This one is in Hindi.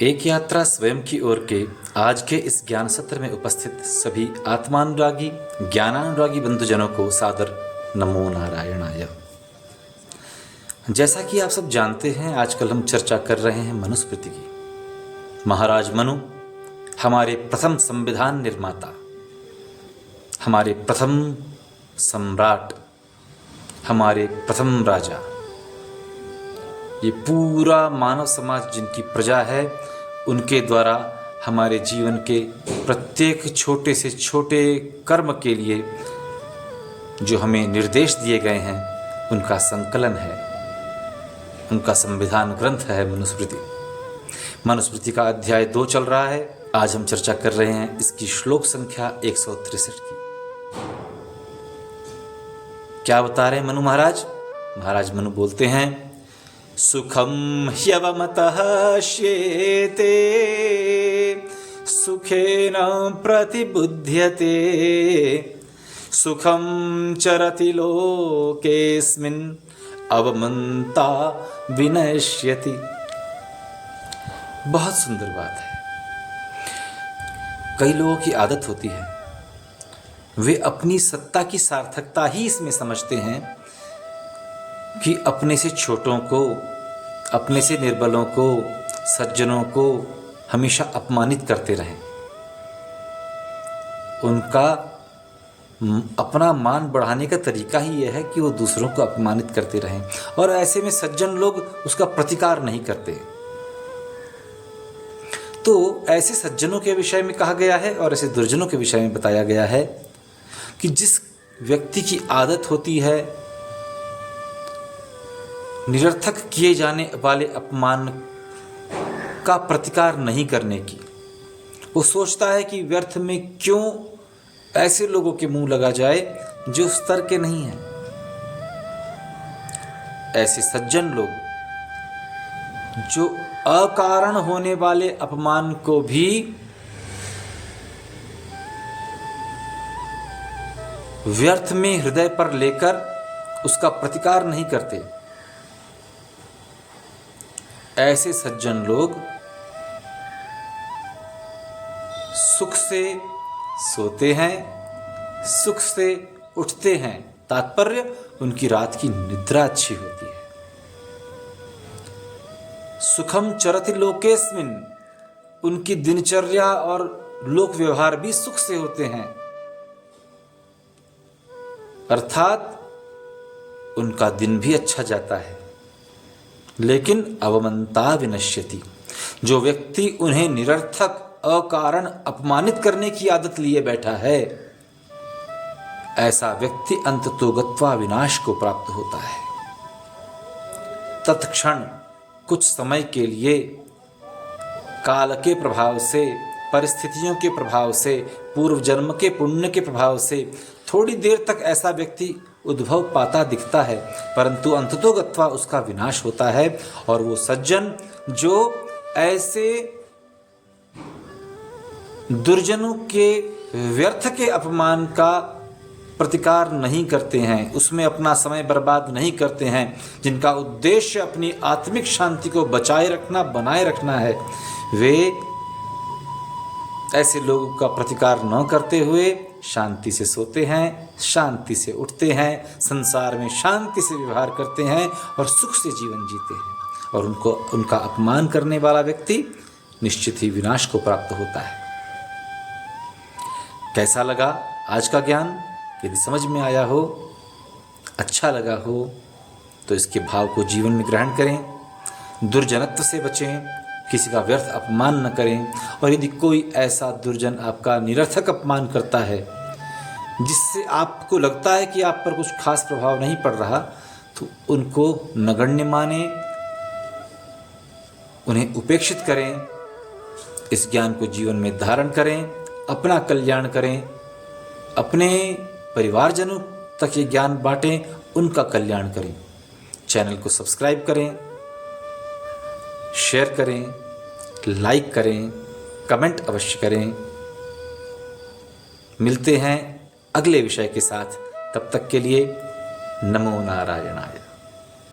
एक यात्रा स्वयं की ओर के आज के इस ज्ञान सत्र में उपस्थित सभी आत्मानुरागी ज्ञानानुरागी बंधुजनों को सादर नमो नारायणाय। जैसा कि आप सब जानते हैं, आजकल हम चर्चा कर रहे हैं मनुस्मृति की। महाराज मनु हमारे प्रथम संविधान निर्माता, हमारे प्रथम सम्राट, हमारे प्रथम राजा, ये पूरा मानव समाज जिनकी प्रजा है, उनके द्वारा हमारे जीवन के प्रत्येक छोटे से छोटे कर्म के लिए जो हमें निर्देश दिए गए हैं, उनका संकलन है, उनका संविधान ग्रंथ है मनुस्मृति। मनुस्मृति का अध्याय 2 चल रहा है। आज हम चर्चा कर रहे हैं इसकी श्लोक संख्या 163 की। क्या बता रहे हैं मनु महाराज? महाराज मनु बोलते हैं, सुखम ह्यवमतः श्येते सुखेन प्रतिबुध्यते सुखम चरति लोकेस्मिन् अवमन्ता विनश्यति। बहुत सुंदर बात है। कई लोगों की आदत होती है, वे अपनी सत्ता की सार्थकता ही इसमें समझते हैं कि अपने से छोटों को, अपने से निर्बलों को, सज्जनों को हमेशा अपमानित करते रहें। उनका अपना मान बढ़ाने का तरीका ही यह है कि वो दूसरों को अपमानित करते रहें, और ऐसे में सज्जन लोग उसका प्रतिकार नहीं करते। तो ऐसे सज्जनों के विषय में कहा गया है और ऐसे दुर्जनों के विषय में बताया गया है कि जिस व्यक्ति की आदत होती है निरर्थक किए जाने वाले अपमान का प्रतिकार नहीं करने की, वो सोचता है कि व्यर्थ में क्यों ऐसे लोगों के मुंह लगा जाए जो स्तर के नहीं हैं। ऐसे सज्जन लोग जो अकारण होने वाले अपमान को भी व्यर्थ में हृदय पर लेकर उसका प्रतिकार नहीं करते, ऐसे सज्जन लोग सुख से सोते हैं, सुख से उठते हैं। तात्पर्य, उनकी रात की निद्रा अच्छी होती है। सुखम चरति लोकेस्मिन्, उनकी दिनचर्या और लोक व्यवहार भी सुख से होते हैं, अर्थात उनका दिन भी अच्छा जाता है। लेकिन अवमन्ता विनश्यति, जो व्यक्ति उन्हें निरर्थक अकारण अपमानित करने की आदत लिए बैठा है, ऐसा व्यक्ति अंततो गत्वा विनाश को प्राप्त होता है। तत्क्षण कुछ समय के लिए काल के प्रभाव से, परिस्थितियों के प्रभाव से, पूर्व जन्म के पुण्य के प्रभाव से थोड़ी देर तक ऐसा व्यक्ति उद्भव पाता दिखता है, परंतु अंततो गत्वा उसका विनाश होता है। और वो सज्जन जो ऐसे दुर्जनों के व्यर्थ के अपमान का प्रतिकार नहीं करते हैं, उसमें अपना समय बर्बाद नहीं करते हैं, जिनका उद्देश्य अपनी आत्मिक शांति को बचाए रखना, बनाए रखना है, वे ऐसे लोगों का प्रतिकार न करते हुए शांति से सोते हैं, शांति से उठते हैं, संसार में शांति से व्यवहार करते हैं और सुख से जीवन जीते हैं। और उनका अपमान करने वाला व्यक्ति निश्चित ही विनाश को प्राप्त होता है। कैसा लगा आज का ज्ञान? यदि समझ में आया हो, अच्छा लगा हो, तो इसके भाव को जीवन में ग्रहण करें, दुर्जनत्व से बचें, किसी का व्यर्थ अपमान न करें। और यदि कोई ऐसा दुर्जन आपका निरर्थक अपमान करता है जिससे आपको लगता है कि आप पर कुछ खास प्रभाव नहीं पड़ रहा, तो उनको नगण्य माने, उन्हें उपेक्षित करें। इस ज्ञान को जीवन में धारण करें, अपना कल्याण करें, अपने परिवारजनों तक ये ज्ञान बांटें, उनका कल्याण करें। चैनल को सब्सक्राइब करें, शेयर करें, लाइक करें, कमेंट अवश्य करें। मिलते हैं अगले विषय के साथ, तब तक के लिए नमो नारायणाय।